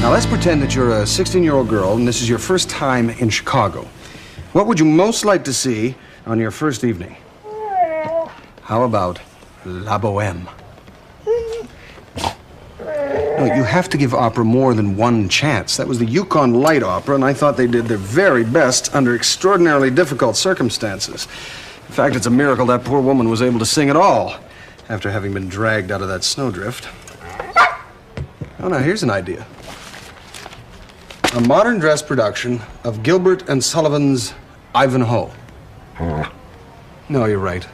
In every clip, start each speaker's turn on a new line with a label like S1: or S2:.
S1: Now, let's pretend that you're a 16-year-old girl and this is your first time in Chicago. What would you most like to see on your first evening? How about La Boheme? No, you have to give opera more than one chance. That was the Yukon Light Opera, and I thought they did their very best under extraordinarily difficult circumstances. In fact, it's a miracle that poor woman was able to sing at all after having been dragged out of that snowdrift. Oh, now, here's an idea. A modern dress production of Gilbert and Sullivan's Ivanhoe. No, you're right.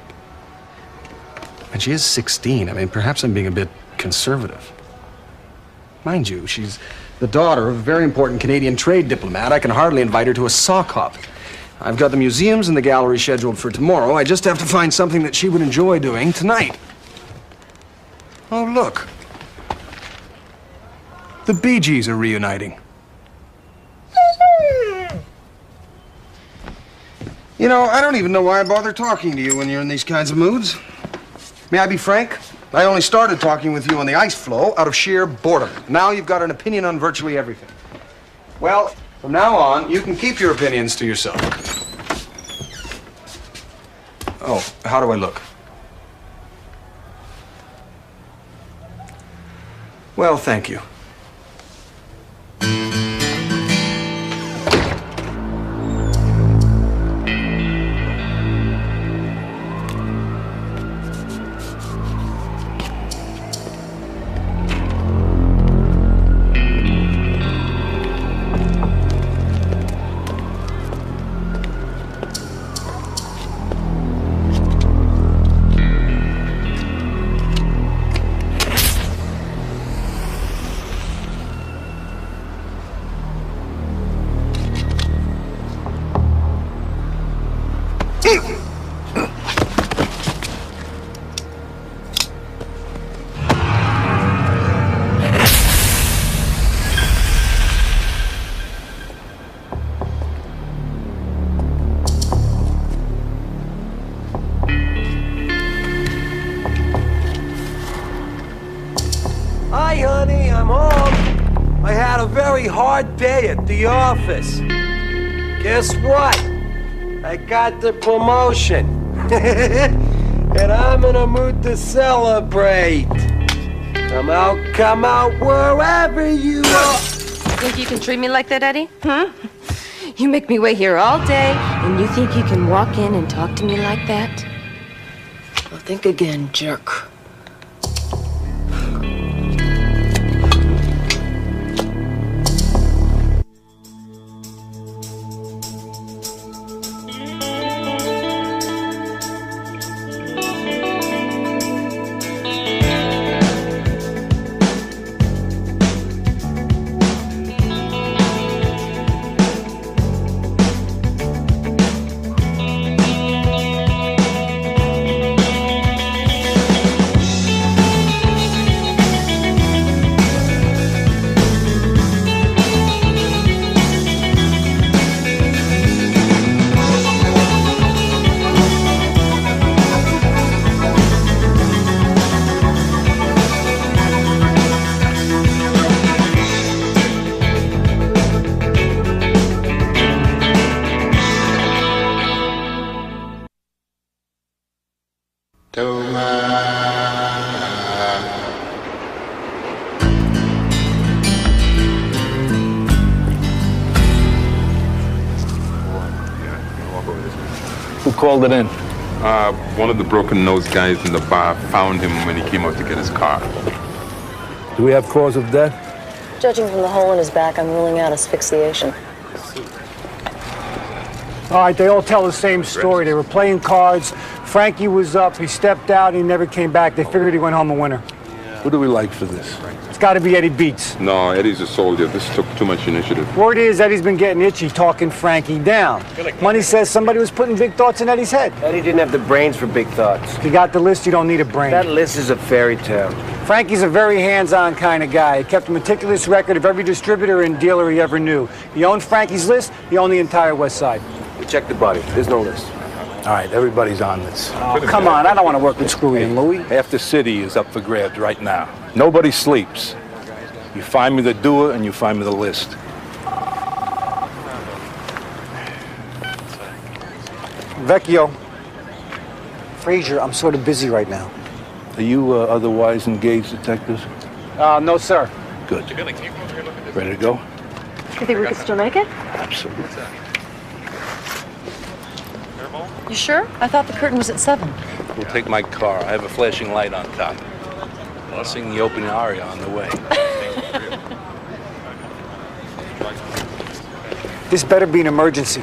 S1: And she is 16. I mean, perhaps I'm being a bit conservative. Mind you, she's the daughter of a very important Canadian trade diplomat. I can hardly invite her to a sock hop. I've got the museums and the gallery scheduled for tomorrow. I just have to find something that she would enjoy doing tonight. Oh, look. The Bee Gees are reuniting. You know, I don't even know why I bother talking to you when you're in these kinds of moods. May I be frank? I only started talking with you on the ice floe out of sheer boredom. Now you've got an opinion on virtually everything. Well, from now on, you can keep your opinions to yourself. Oh, how do I look? Well, thank you.
S2: Hi, honey, I'm home. I had a very hard day at the office. Guess what? I got the promotion. And I'm in a mood to celebrate. Come out, wherever you are.
S3: Think you can treat me like that, Eddie? You make me wait here all day, and you think you can walk in and talk to me like that? Well, think again, jerk.
S4: Who called it in?
S5: One of the broken-nosed guys in the bar found him when he came out to get his car.
S4: Do we have cause of death?
S6: Judging from the hole in his back, I'm ruling out asphyxiation.
S7: All right, they all tell the same story. They were playing cards. Frankie was up. He stepped out. He never came back. They figured he went home a winner.
S4: Who do we like for this?
S7: It's got to be Eddie Beats.
S5: No, Eddie's a soldier. This took too much initiative.
S7: Word is Eddie's been getting itchy talking Frankie down. Money says somebody was putting big thoughts in Eddie's head.
S2: Eddie didn't have the brains for big thoughts.
S7: If you got the list, you don't need a brain.
S2: That list is a fairy tale.
S7: Frankie's a very hands-on kind of guy. He kept a meticulous record of every distributor and dealer he ever knew. He owned Frankie's list. He owned the entire West Side.
S2: We checked the body. There's no list.
S4: All right, everybody's on this.
S7: Oh, come on. I don't want to work with Screwy and Louie.
S4: Half the city is up for grabs right now. Nobody sleeps. You find me the doer and you find me the list.
S7: Vecchio. Frazier, I'm sort of busy right now.
S4: Are you otherwise engaged, detectives?
S7: No, sir.
S4: Good. Ready to go?
S6: You think we could still make it?
S4: Absolutely.
S6: You sure? I thought the curtain was at 7.
S4: We'll take my car. I have a flashing light on top. I'll sing the opening aria on the way.
S7: This better be an emergency.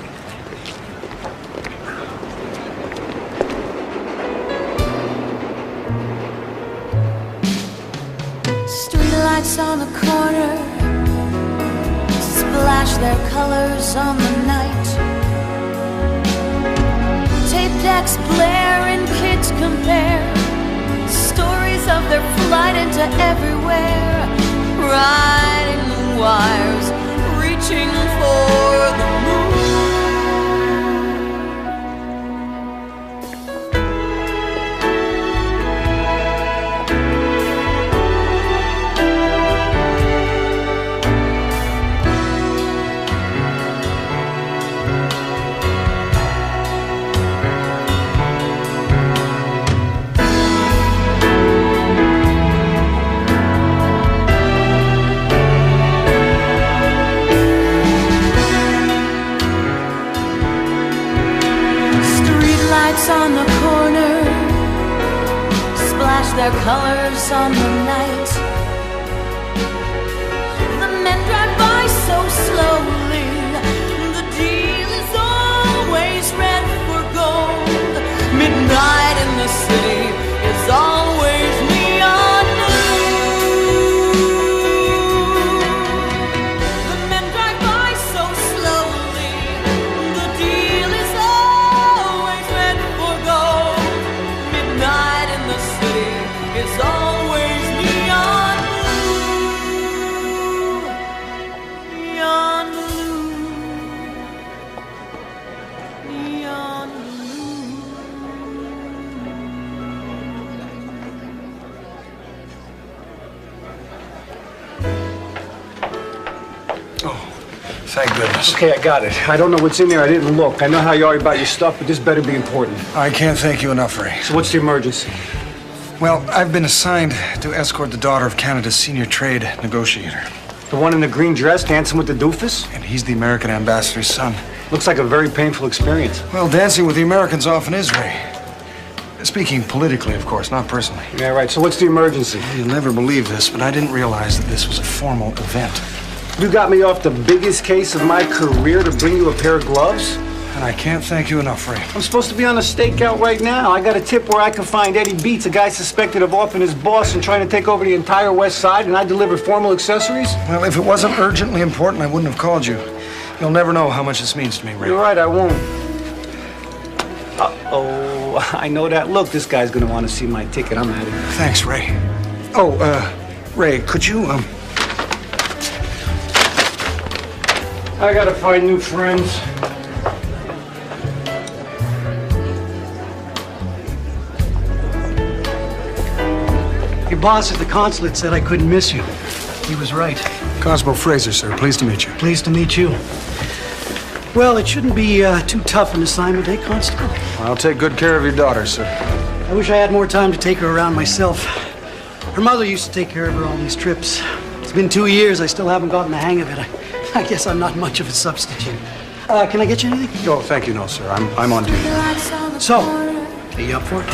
S8: Streetlights on the corner splash their colors on the night. Tape decks blare and kids compare stories of their flight into everywhere, riding the wires, reaching for the moon. On the corner splash their colors on the night. The men drive by so slowly. The deal is always red for gold. Midnight in the city is always neon blue. The men drive by so slowly. The deal is always red for gold. Midnight in the city is always neon blue. Neon blue. Neon blue.
S1: Thank goodness.
S7: Okay, I got it. I don't know what's in there. I didn't look. I know how you are about your stuff, but this better be important.
S1: I can't thank you enough, Ray.
S7: So what's the emergency?
S1: Well, I've been assigned to escort the daughter of Canada's senior trade negotiator.
S7: The one in the green dress dancing with the doofus?
S1: And he's the American ambassador's son.
S7: Looks like a very painful experience.
S1: Well, dancing with the Americans often is, Ray. Speaking politically, of course, not personally.
S7: Yeah, right. So what's the emergency?
S1: You'll never believe this, but I didn't realize that this was a formal event.
S7: You got me off the biggest case of my career to bring you a pair of gloves?
S1: And I can't thank you enough, Ray.
S7: I'm supposed to be on a stakeout right now. I got a tip where I can find Eddie Beats, a guy suspected of offing his boss and trying to take over the entire West Side, and I deliver formal accessories?
S1: Well, if it wasn't urgently important, I wouldn't have called you. You'll never know how much this means to me, Ray.
S7: You're right, I won't. Uh-oh, I know that look. This guy's gonna want to see my ticket. I'm at it.
S1: Thanks, Ray. Oh, Ray, could you,
S7: I gotta find new friends.
S9: Your boss at the consulate said I couldn't miss you. He was right.
S1: Constable Fraser, sir. Pleased to meet you.
S9: Pleased to meet you. Well, it shouldn't be too tough an assignment, eh, Constable?
S1: I'll take good care of your daughter, sir.
S9: I wish I had more time to take her around myself. Her mother used to take care of her on these trips. It's been 2 years. I still haven't gotten the hang of it. I guess I'm not much of a substitute. Can I get you anything?
S1: Oh, thank you, no, sir. I'm on duty.
S9: So, are you up for it?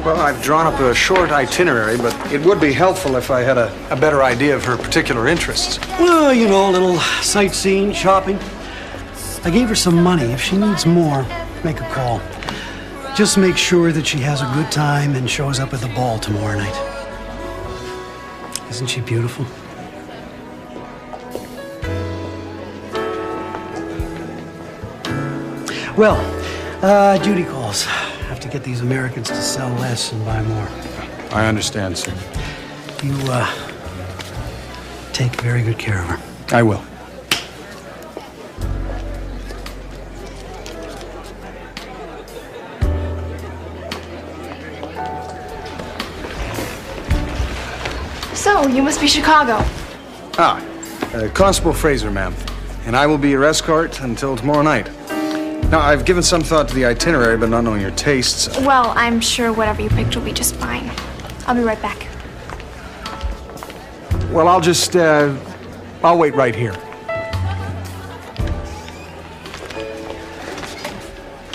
S1: Well, I've drawn up a short itinerary, but it would be helpful if I had a better idea of her particular interests.
S9: Well, you know, a little sightseeing, shopping. I gave her some money. If she needs more, make a call. Just make sure that she has a good time and shows up at the ball tomorrow night. Isn't she beautiful? Well, duty calls. Have to get these Americans to sell less and buy more.
S1: I understand, sir.
S9: You, take very good care of her.
S1: I will.
S10: So, you must be Chicago.
S1: Constable Fraser, ma'am. And I will be your escort until tomorrow night. Now, I've given some thought to the itinerary, but not knowing your tastes.
S10: Well, I'm sure whatever you picked will be just fine. I'll be right back.
S1: Well, I'll wait right here.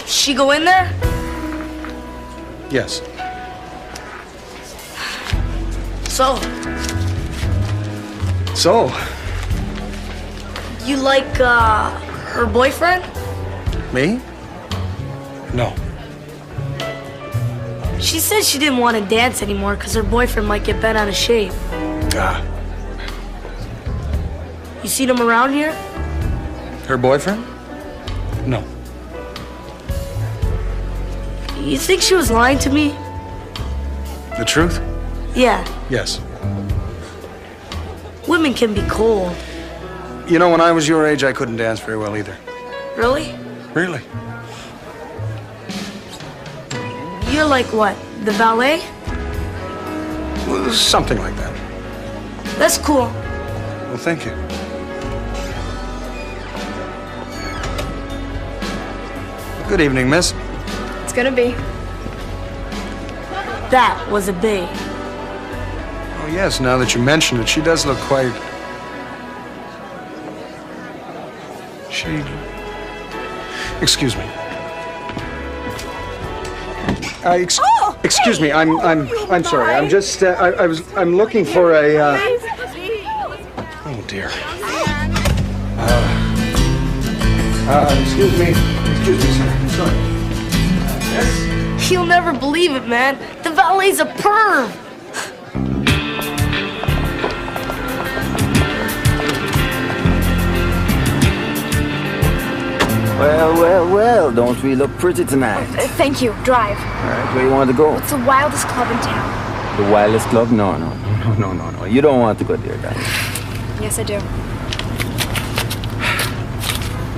S11: She go in there?
S1: Yes.
S11: So, you like, her boyfriend?
S1: Me? No.
S11: She said she didn't want to dance anymore because her boyfriend might get bent out of shape. You seen him around here?
S1: Her boyfriend? No.
S11: You think she was lying to me?
S1: The truth?
S11: Yeah.
S1: Yes.
S11: Women can be cold.
S1: You know, when I was your age, I couldn't dance very well either.
S11: Really?
S1: Really?
S11: You're like what? The ballet?
S1: Well, something like that.
S11: That's cool.
S1: Well, thank you. Good evening, miss.
S10: It's gonna be.
S11: That was a babe.
S1: Oh, yes, now that you mention it, she does look quite... Excuse me. Excuse me. I'm sorry. I'm just. I'm looking for a. Oh dear. Excuse me. Excuse me, sir. I'm sorry. Yes.
S11: You'll never believe it, man. The valet's a perv.
S12: Well, don't we look pretty tonight?
S10: Thank you. Drive.
S12: All right, where you want to go?
S10: It's the wildest club in town.
S12: The wildest club? No. You don't want to go there, darling.
S10: Yes, I do.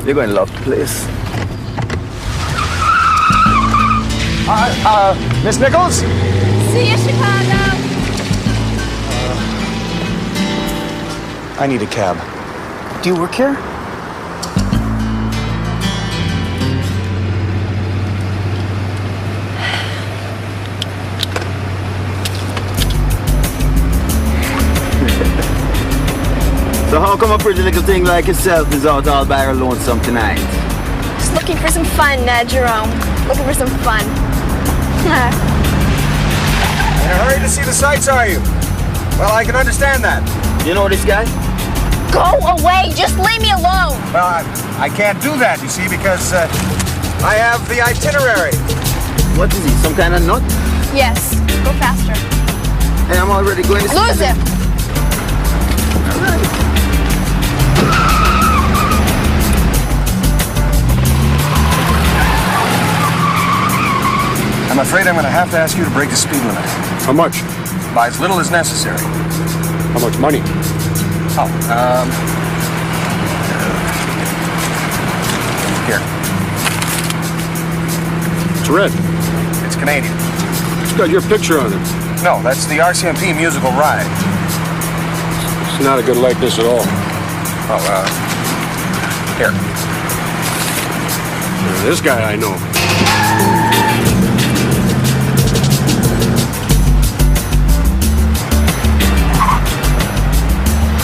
S12: You're going to love the place.
S1: Miss Nichols?
S10: See you, Chicago.
S1: I need a cab.
S9: Do you work here?
S12: So how come a pretty little thing like yourself is out all by her lonesome tonight?
S10: Just looking for some fun, Jerome. Looking for some fun.
S1: In a hurry to see the sights, are you? Well, I can understand that.
S12: You know this guy?
S10: Go away! Just leave me alone!
S1: Well, I can't do that, you see, because I have the itinerary.
S12: What is he, some kind of nut?
S10: Yes. Go faster.
S12: Hey, I'm already going to...
S10: Lose him!
S12: All right.
S1: I'm afraid I'm going to have to ask you to break the speed limit.
S5: How much?
S1: By as little as necessary.
S5: How much money?
S1: Here.
S5: It's red.
S1: It's Canadian.
S5: It's got your picture on it.
S1: No, that's the RCMP musical ride.
S5: It's not a good likeness at all.
S1: Here.
S5: This guy I know.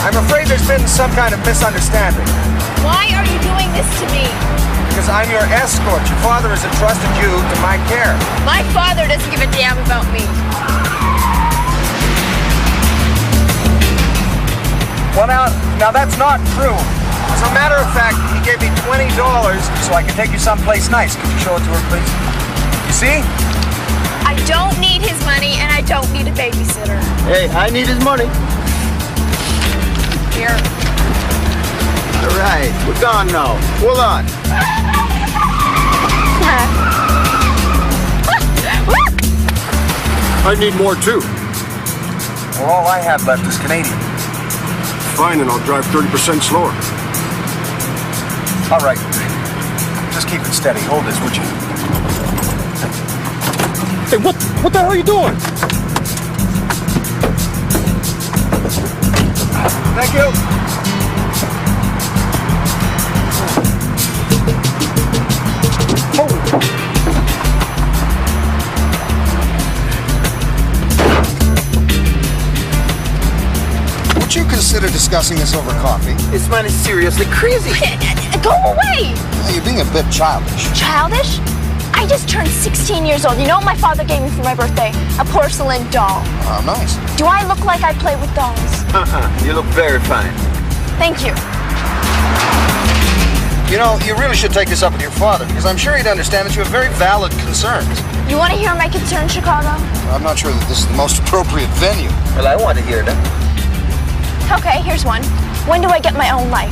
S1: I'm afraid there's been some kind of misunderstanding.
S10: Why are you doing this to me?
S1: Because I'm your escort. Your father has entrusted you to my care.
S10: My father doesn't give a damn about me.
S1: Well, now that's not true. As a matter of fact, he gave me $20 so I could take you someplace nice. Could you show it to her, please? You see?
S10: I don't need his money, and I don't need a babysitter.
S12: Hey, I need his money.
S10: Here.
S12: All right, we're gone now. Hold on.
S5: I need more too.
S1: Well, all I have left is Canadian.
S5: Fine, and I'll drive 30% slower.
S1: All right. Just keep it steady. Hold this, would you?
S5: Hey, what the hell are you doing?
S1: Thank you. bother discussing this over coffee.
S12: This man is seriously crazy.
S10: Go away!
S1: You're being a bit childish.
S10: Childish? I just turned 16 years old. You know what my father gave me for my birthday? A porcelain doll.
S1: Oh, nice.
S10: Do I look like I play with dolls?
S12: You look very fine.
S10: Thank you.
S1: You know, you really should take this up with your father, because I'm sure he'd understand that you have very valid concerns.
S10: You want to hear my concerns, Chicago?
S1: I'm not sure that this is the most appropriate venue.
S12: Well, I want to hear that.
S10: Okay, here's one. When do I get my own life?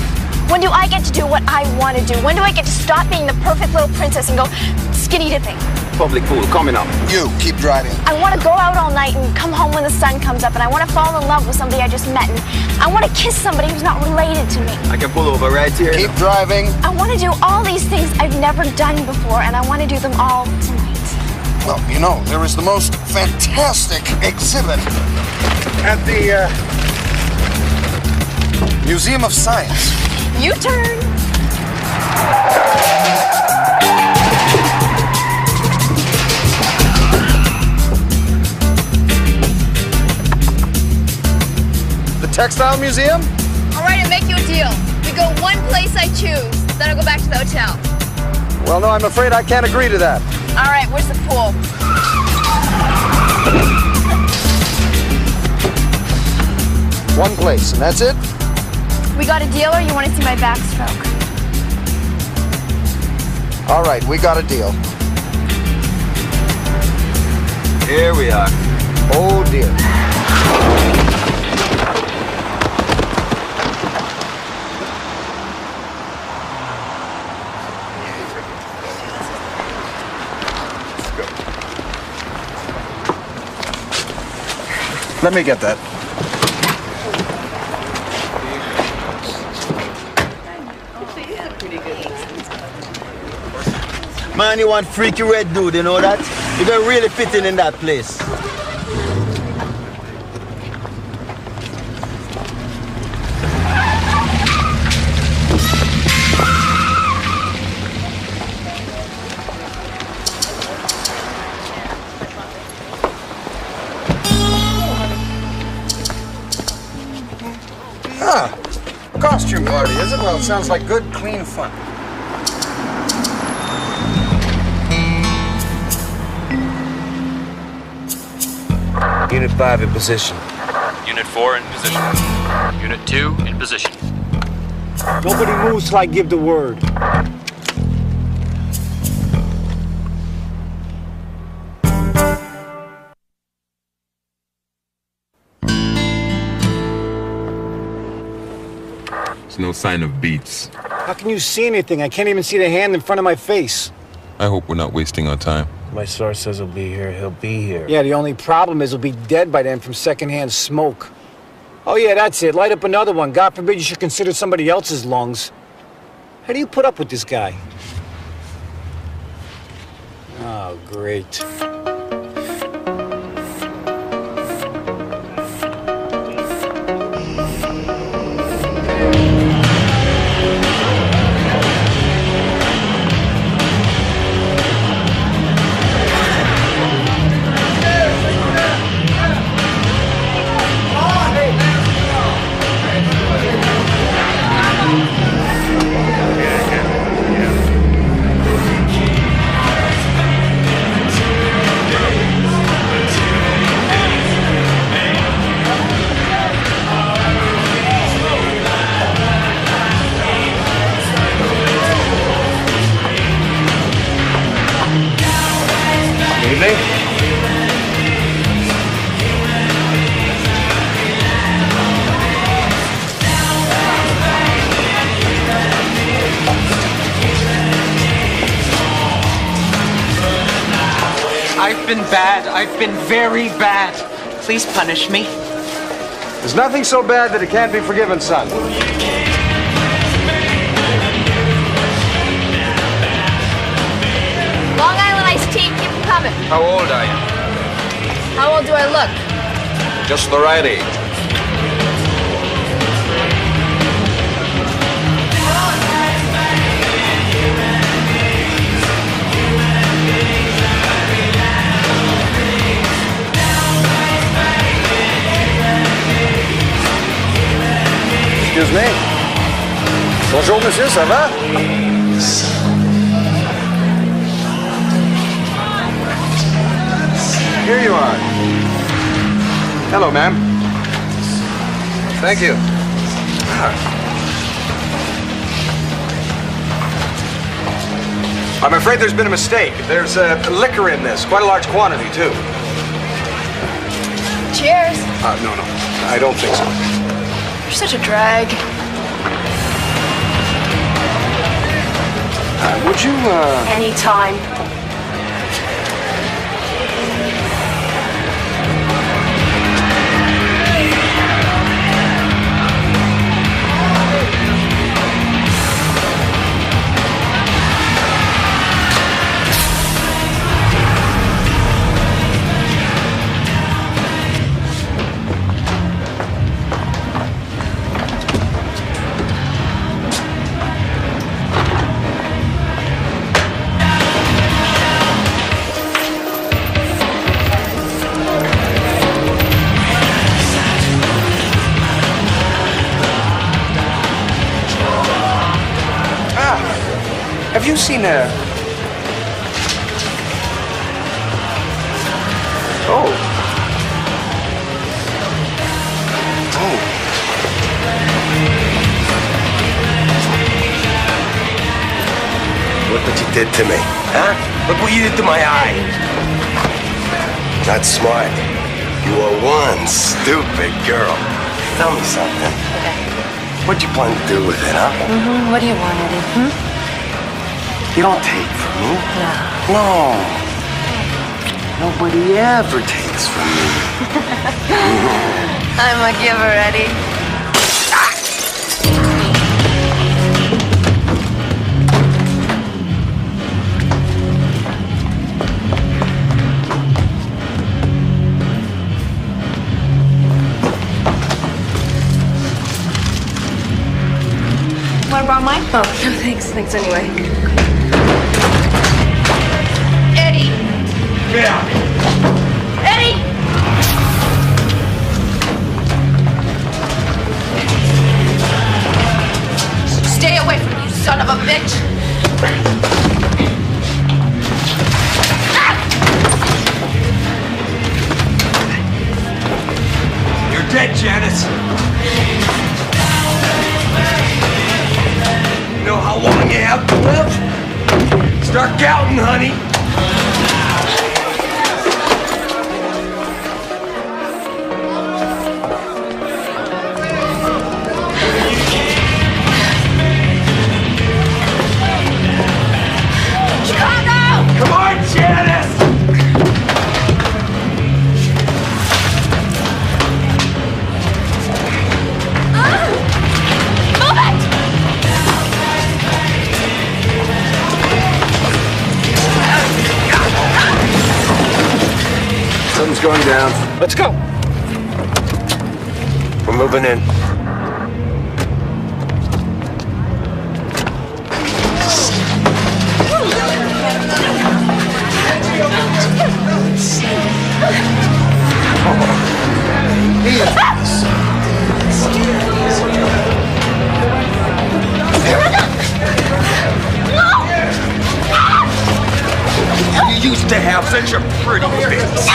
S10: When do I get to do what I want to do? When do I get to stop being the perfect little princess and go skinny dipping?
S12: Public pool coming up.
S1: You, keep driving.
S10: I want to go out all night and come home when the sun comes up, and I want to fall in love with somebody I just met, and I want to kiss somebody who's not related to me.
S12: I can pull over right here.
S1: Keep driving.
S10: I want to do all these things I've never done before, and I want to do them all tonight.
S1: Well, you know, there is the most fantastic exhibit at the Museum of Science.
S10: U-turn.
S1: The Textile Museum?
S10: All right, I'll make you a deal. We go one place I choose, then I'll go back to the hotel.
S1: Well, no, I'm afraid I can't agree to that.
S10: All right, where's the pool?
S1: One place, and that's it?
S10: We got a deal, or you want to see my backstroke?
S1: All right, we got a deal.
S12: Here we are.
S1: Oh, dear. Let me get that.
S12: Man, you want freaky red dude, you know that? You're gonna really fit in that place.
S1: Ah, a costume party, is it? Well, it sounds like good, clean fun.
S2: Unit 5 in position.
S13: Unit 4 in position. Unit 2 in position.
S7: Nobody moves till I give the word.
S5: There's no sign of beats.
S7: How can you see anything? I can't even see the hand in front of my face.
S5: I hope we're not wasting our time.
S2: My source says he'll be here. He'll be here.
S7: Yeah, the only problem is he'll be dead by then from secondhand smoke. Oh yeah, that's it. Light up another one. God forbid you should consider somebody else's lungs. How do you put up with this guy? Oh, great.
S14: I've been bad. I've been very bad. Please punish me.
S1: There's nothing so bad that it can't be forgiven, son.
S10: Long Island iced tea, keep them coming.
S15: How old are you?
S10: How old do I look?
S15: Just the right age.
S1: Excuse me. Bonjour, monsieur, ça va? Here you are. Hello, ma'am. Thank you. I'm afraid there's been a mistake. There's liquor in this, quite a large quantity, too.
S10: Cheers.
S1: No. I don't think so.
S10: You're such a drag.
S1: Would you,
S11: Anytime.
S1: Have you seen a... Oh.
S2: Look what you did to me, huh? Look what you did to my eye. Not smart. You are one stupid girl. Tell me something. What'd you plan to do with it, huh?
S3: What do you want, Eddie?
S2: You don't take from me. No. Nobody ever takes from me.
S3: I'm a giver, Eddie.
S10: What about mine?
S3: Oh, no, thanks. Thanks anyway.
S10: Eddie!
S2: Get out!
S10: Eddie! Stay away from me, you son of a bitch!
S2: You're dead, Janice. You know how long you have to live? Start counting, honey.
S10: Chicago!
S2: Come on, Janice!
S10: Move it!
S1: Something's going down.
S7: Let's go.
S2: We're moving in. You used to have such a pretty face.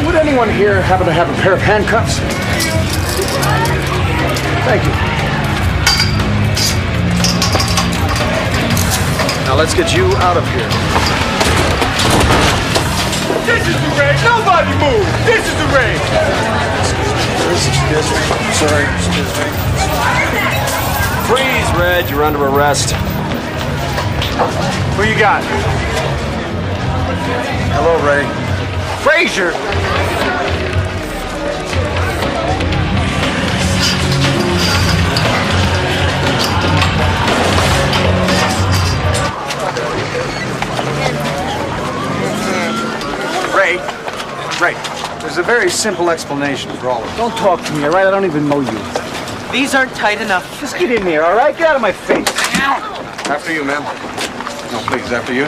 S7: Would anyone here happen to have a pair of handcuffs? Thank you. Now let's get you out of here.
S2: This is the raid. Nobody move. This is the raid.
S1: Excuse me. Sorry, excuse me.
S7: Freeze, Red. You're under arrest. Who you got?
S1: Hello, Ray.
S7: Frazier.
S1: Ray, there's a very simple explanation for all of it.
S7: Don't talk to me, all right? I don't even know you.
S14: These aren't tight enough.
S7: Just get in there, all right? Get out of my face.
S1: After you, ma'am. No, please, after you.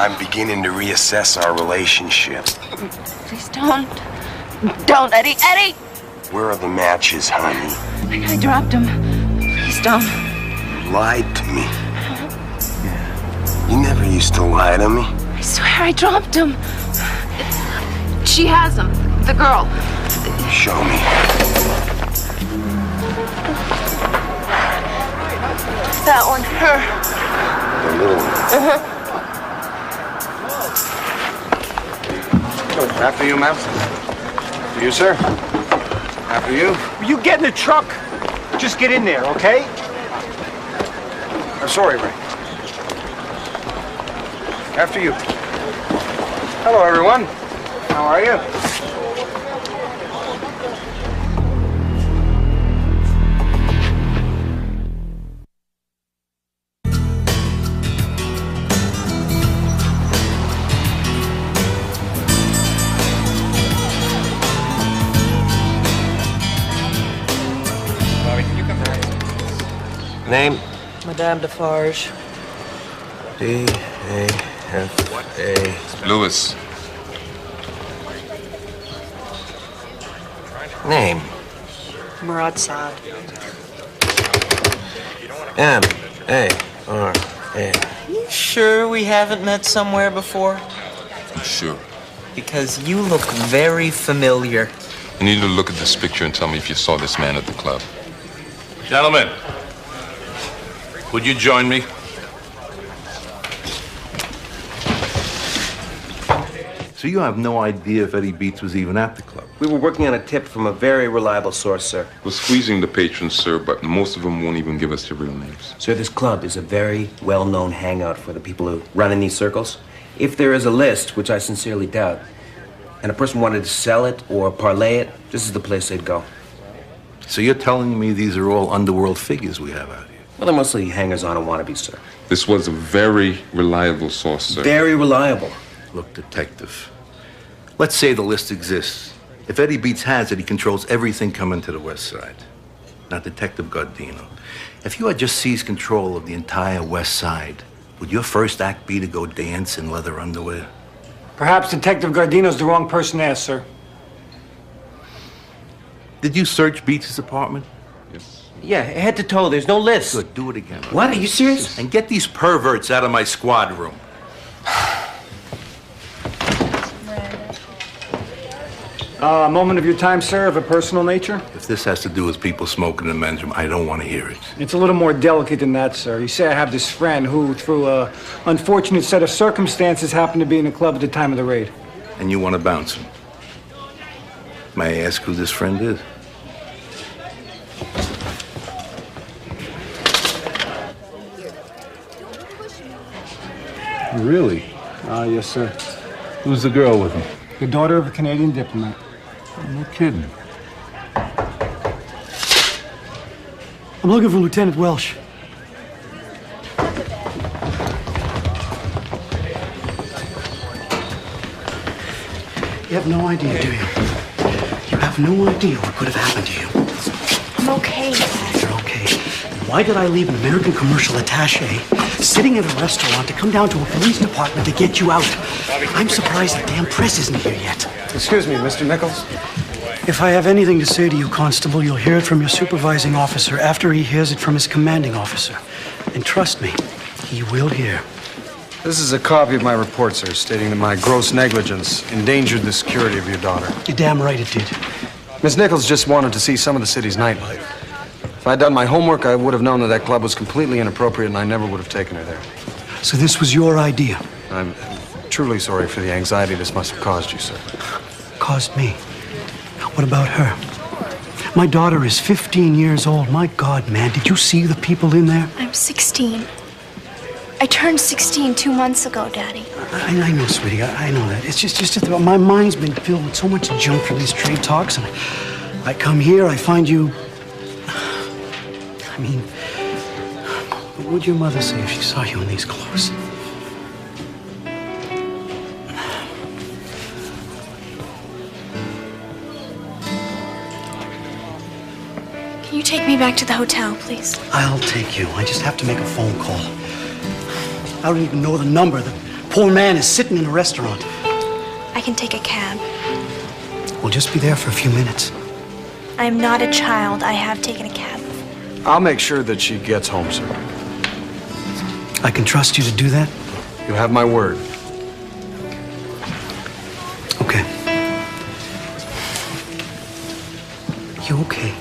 S2: I'm beginning to reassess our relationship.
S3: Please don't. Don't, Eddie. Eddie!
S2: Where are the matches, honey?
S3: I dropped them. Please don't.
S2: You lied to me. You never used to lie to me.
S3: I swear I dropped them. She has them. The girl.
S2: Show me.
S3: That one. Her.
S2: The little one.
S1: After you, ma'am. After you, sir. After you.
S7: Will you get in the truck? Just get in there, okay?
S1: I'm sorry, Ray. After you. Hello, everyone. How are you?
S2: Name?
S14: Madame Defarge.
S2: D-A-F-A.
S5: Lewis.
S2: Name?
S14: Murad Saad.
S2: M-A-R-A.
S14: You sure we haven't met somewhere before?
S5: I'm sure.
S14: Because you look very familiar.
S5: You need to look at this picture and tell me if you saw this man at the club.
S4: Gentlemen, would you join me?
S16: So you have no idea if Eddie Beats was even at the club?
S2: We were working on a tip from a very reliable source, sir.
S5: We're squeezing the patrons, sir, but most of them won't even give us their real names.
S2: Sir, this club is a very well-known hangout for the people who run in these circles. If there is a list, which I sincerely doubt, and a person wanted to sell it or parlay it, this is the place they'd go.
S16: So you're telling me these are all underworld figures we have out here?
S2: Well, they're mostly hangers-on and wannabes, sir.
S5: This was a very reliable source, sir.
S2: Very reliable.
S16: Look, detective, let's say the list exists. If Eddie Beats has it, he controls everything coming to the west side. Now, Detective Gardino, if you had just seized control of the entire west side, would your first act be to go dance in leather underwear?
S7: Perhaps Detective Gardino's the wrong person to ask, sir.
S16: Did you search Beats' apartment?
S5: Yes.
S2: Yeah, head to toe. There's no list.
S16: Good, do it again.
S2: What? Are you serious?
S16: And get these perverts out of my squad room.
S7: A moment of your time, sir, of a personal nature?
S16: If this has to do with people smoking in the men's room, I don't want to hear it.
S7: It's a little more delicate than that, sir. You say I have this friend who, through an unfortunate set of circumstances, happened to be in the club at the time of the raid.
S16: And you want to bounce him. May I ask who this friend is?
S17: Really? Yes, sir. Who's the girl with him?
S7: The daughter of a Canadian diplomat.
S17: No kidding.
S9: I'm looking for Lieutenant Welsh. You have no idea, do you? You have no idea what could have happened to you.
S10: I'm okay, Dad.
S9: You're okay. Then why did I leave an American commercial attaché sitting at a restaurant to come down to a police department to get you out? I'm surprised the damn press isn't here yet.
S1: Excuse me, Mr. Nichols.
S9: If I have anything to say to you, Constable, you'll hear it from your supervising officer after he hears it from his commanding officer. And trust me, he will hear.
S1: This is a copy of my report, sir, stating that my gross negligence endangered the security of your daughter.
S9: You're damn right it did.
S1: Miss Nichols just wanted to see some of the city's nightlife. If I'd done my homework, I would have known that that club was completely inappropriate, and I never would have taken her there.
S9: So this was your idea?
S1: I'm truly sorry for the anxiety this must have caused you, sir.
S9: Caused me. What about her? My daughter is 15 years old. My God, man, did you see the people in there?
S10: I'm 16. I turned 16 2 months ago, Daddy.
S9: I know, sweetie. I know that. It's just that my mind's been filled with so much junk from these trade talks, and I come here, I find you. I mean, what would your mother say if she saw you in these clothes?
S10: Can you take me back to the hotel, please?
S9: I'll take you. I just have to make a phone call. I don't even know the number. The poor man is sitting in a restaurant.
S10: I can take a cab.
S9: We'll just be there for a few minutes.
S10: I am not a child. I have taken a cab.
S1: I'll make sure that she gets home, sir.
S9: I can trust you to do that?
S1: You have my word.
S9: Okay. You okay?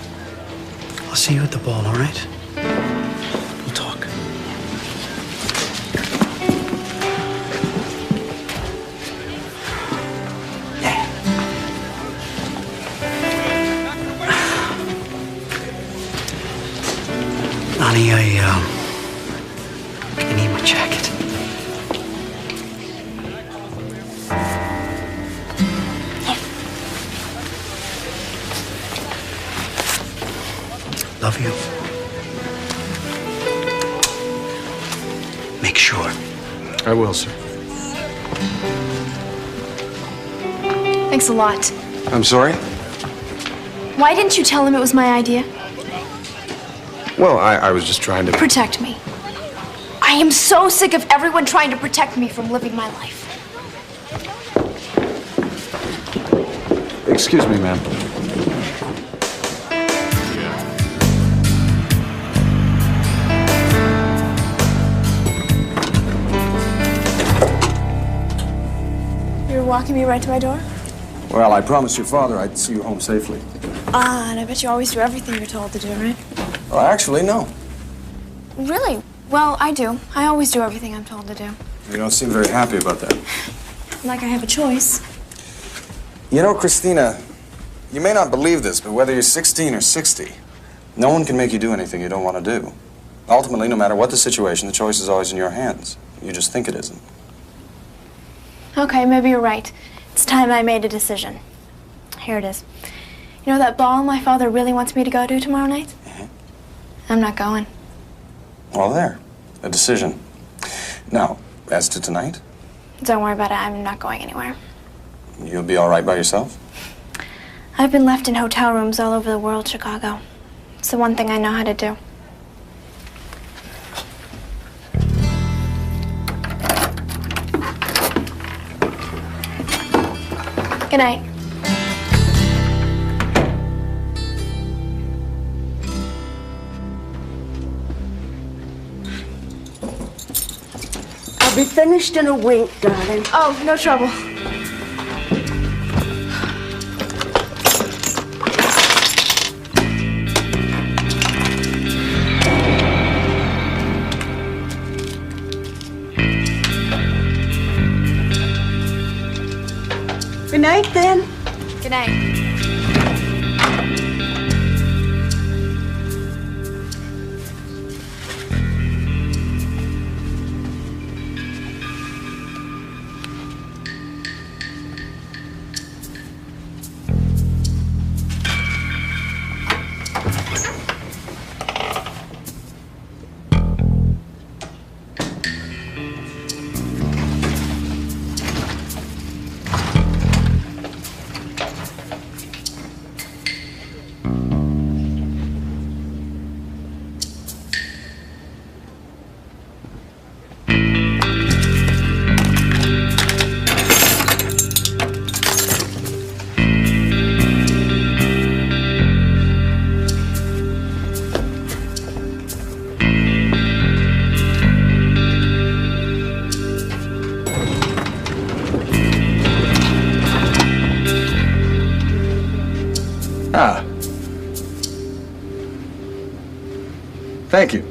S9: I'll see you at the ball, all right? We'll talk. Honey, I need my jacket. Love you. Make sure.
S1: I will, sir.
S10: Thanks a lot.
S1: I'm sorry?
S10: Why didn't you tell him it was my idea?
S1: Well, I was just trying to...
S10: Protect me. I am so sick of everyone trying to protect me from living my life.
S1: Excuse me, ma'am.
S10: You're walking me right to my door?
S1: Well, I promised your father I'd see you home safely.
S10: Ah, and I bet you always do everything you're told to do, right?
S1: Well, actually, no.
S10: Really? Well, I do. I always do everything I'm told to do.
S1: You don't seem very happy about that.
S10: Like I have a choice.
S1: You know, Christina, you may not believe this, but whether you're 16 or 60, no one can make you do anything you don't want to do. Ultimately, no matter what the situation, the choice is always in your hands. You just think it isn't.
S10: Okay, maybe you're right. It's time I made a decision. Here it is. You know that ball my father really wants me to go to tomorrow night?
S1: Mm-hmm.
S10: I'm not going.
S1: Well, there. A decision. Now, as to tonight,
S10: Don't worry about it. I'm not going anywhere.
S1: you'll be all right by yourself?
S10: I've been left in hotel rooms all over the world, Chicago. It's the one thing I know how to do. Good night.
S18: I'll be finished in a wink, darling.
S10: Oh, no trouble.
S18: Good night, then.
S10: Good night.
S1: Ah. Thank you.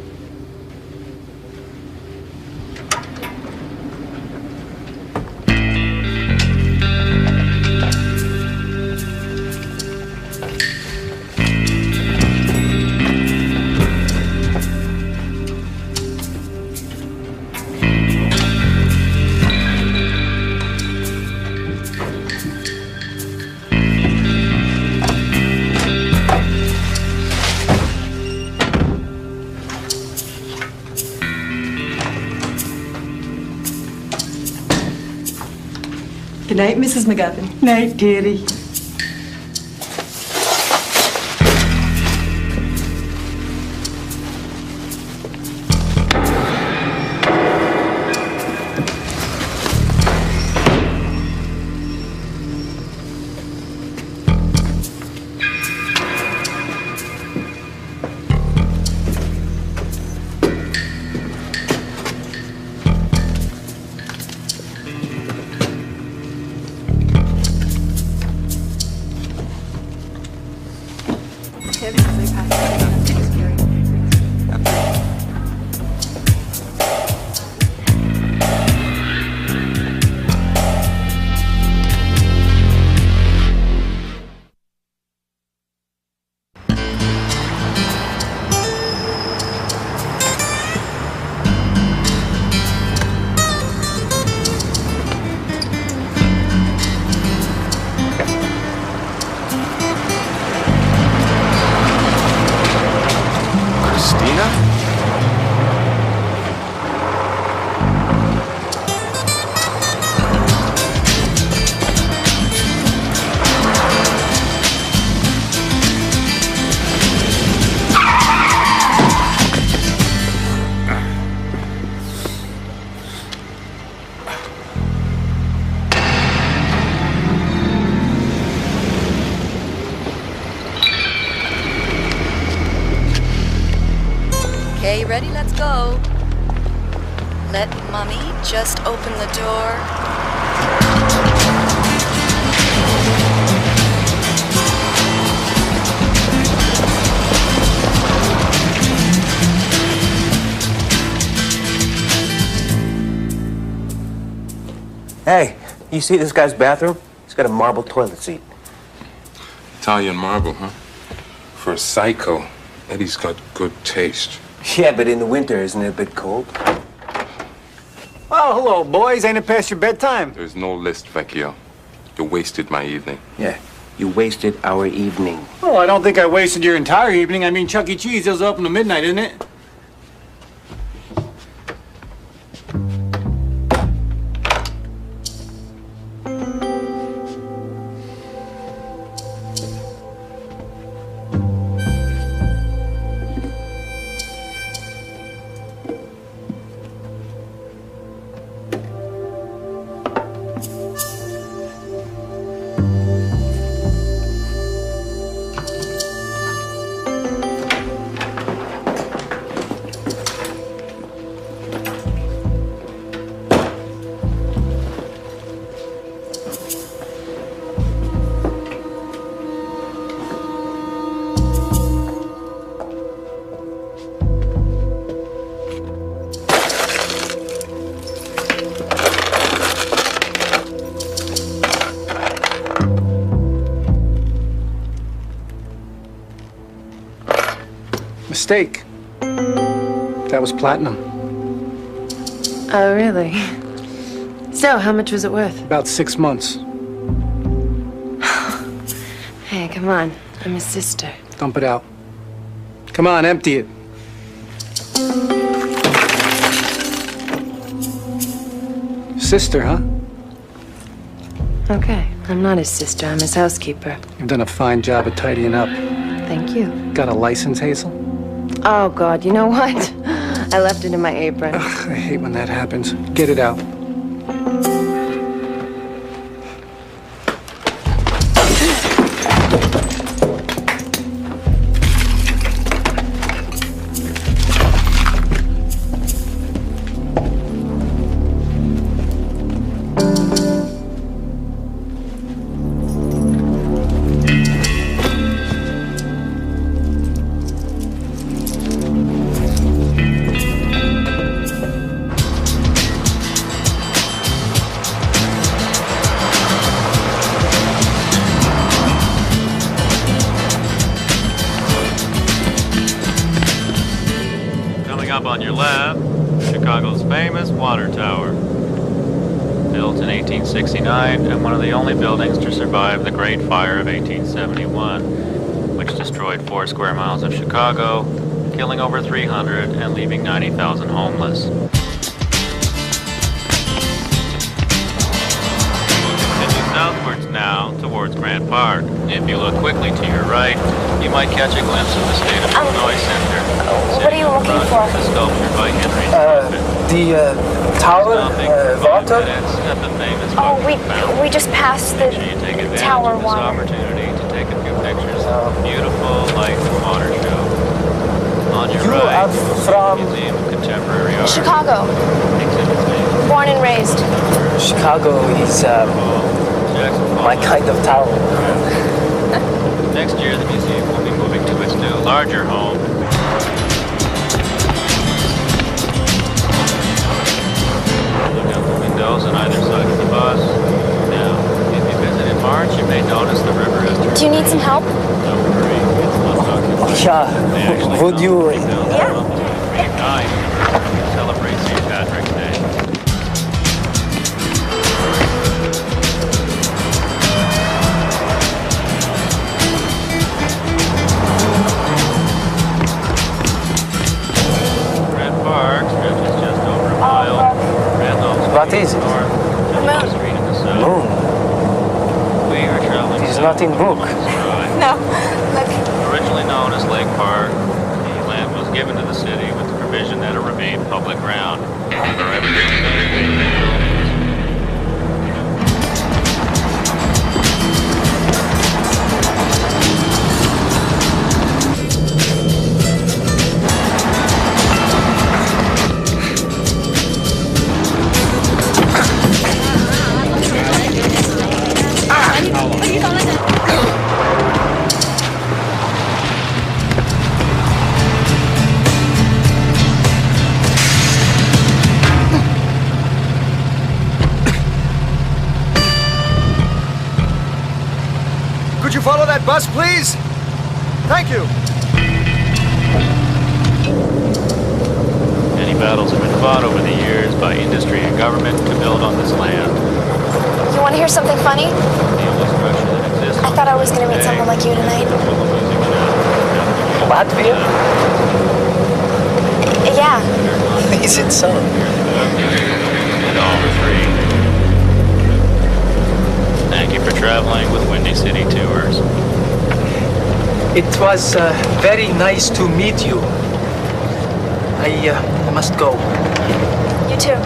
S18: Good night, Mrs. McGuffin. Night, dearie.
S19: Okay, ready? Let's go. Let Mommy just open the door.
S2: Hey, you see this guy's bathroom? He's got a marble toilet seat.
S5: Italian marble, huh? For a psycho, Eddie's got good taste.
S2: Yeah, but in the winter, isn't it a bit cold?
S7: Oh, hello, boys. Ain't it past your bedtime?
S5: There's no list, Vecchio. You wasted my evening.
S2: Yeah, you wasted our evening.
S7: Oh, I don't think I wasted your entire evening. I mean, Chuck E. Cheese is open to midnight, isn't it?
S9: Mistake. That was platinum.
S3: Oh, really? So, how much was it worth?
S9: About 6 months.
S3: Hey, come on. I'm his sister.
S9: Dump it out. Come on, empty it. Sister, huh?
S3: Okay, I'm not his sister. I'm his housekeeper.
S9: You've done a fine job of tidying up.
S3: Thank you.
S9: Got a license, Hazel?
S3: Oh, God, you know what? I left it in my apron.
S9: Ugh, I hate when that happens. Get it out.
S13: On your left, Chicago's famous water tower. Built in 1869 and one of the only buildings to survive the Great Fire of 1871, which destroyed 4 square miles of Chicago, killing over 300 and leaving 90,000 homeless. now towards Grant Park. If you look quickly to your right, you might catch a glimpse of the State of Illinois Center.
S10: What are you looking for?
S13: The sculpture by Henry
S14: The tower, water.
S13: at the famous
S10: Oh, we just passed the
S13: take advantage
S10: tower
S13: of this
S10: water.
S13: opportunity to take a few pictures of the beautiful light and water show. On your
S14: You
S13: right,
S14: are from
S13: Museum of Contemporary Art.
S10: Chicago. Born and raised.
S14: Chicago is my kind of town.
S13: Next year, the museum will be moving to its new, larger home. Look out the windows on either side of the bus. Now, if you visit in March, you may notice the river has turned.
S10: Do you need some help?
S13: Don't worry, it's not occupied.
S14: Yeah. Would you?
S13: Night celebrate St. Patrick's Day. Grant Park stretches just over a mile. Randolph's
S14: What is it?
S13: north, Randolph Street in the south.
S14: Moon.
S13: We are traveling.
S14: It's not in book.
S10: No. Look.
S13: Originally known as Lake Park, the land was given to the city with the provision that it remain public ground. Forever
S1: Could you follow that bus, please? Thank you.
S13: Many battles have been fought over the years by industry and government to build on this land.
S10: You want to hear something funny?
S13: The only structure that exists.
S10: I thought I was going to meet someone like you tonight.
S14: Latvia?
S10: Yeah.
S14: Is it so?
S13: And all for free. Thank you for traveling with Windy City Tours.
S14: It was very nice to meet you. I must go.
S10: You too.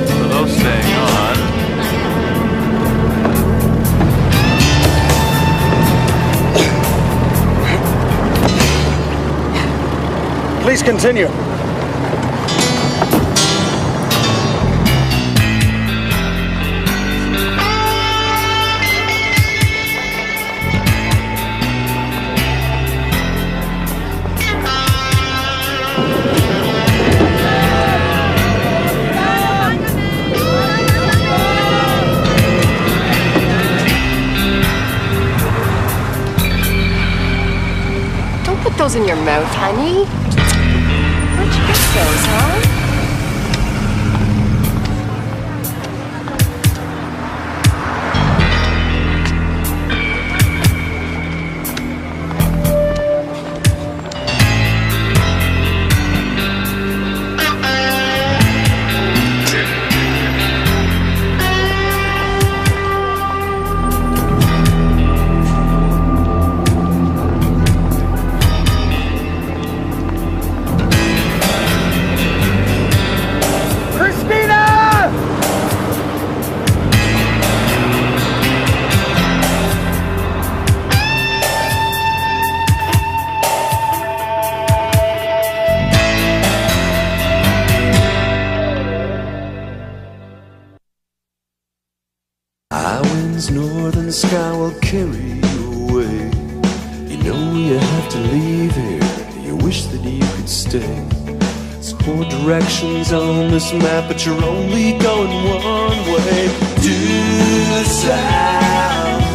S13: For those staying on,
S1: Please continue.
S3: Don't put those in your mouth, honey. Where'd you get those, huh?
S20: Highwind's northern sky will carry you away. You know you have to leave here. You wish that you could stay. So 4 directions on this map, but you're only going one way. Due south.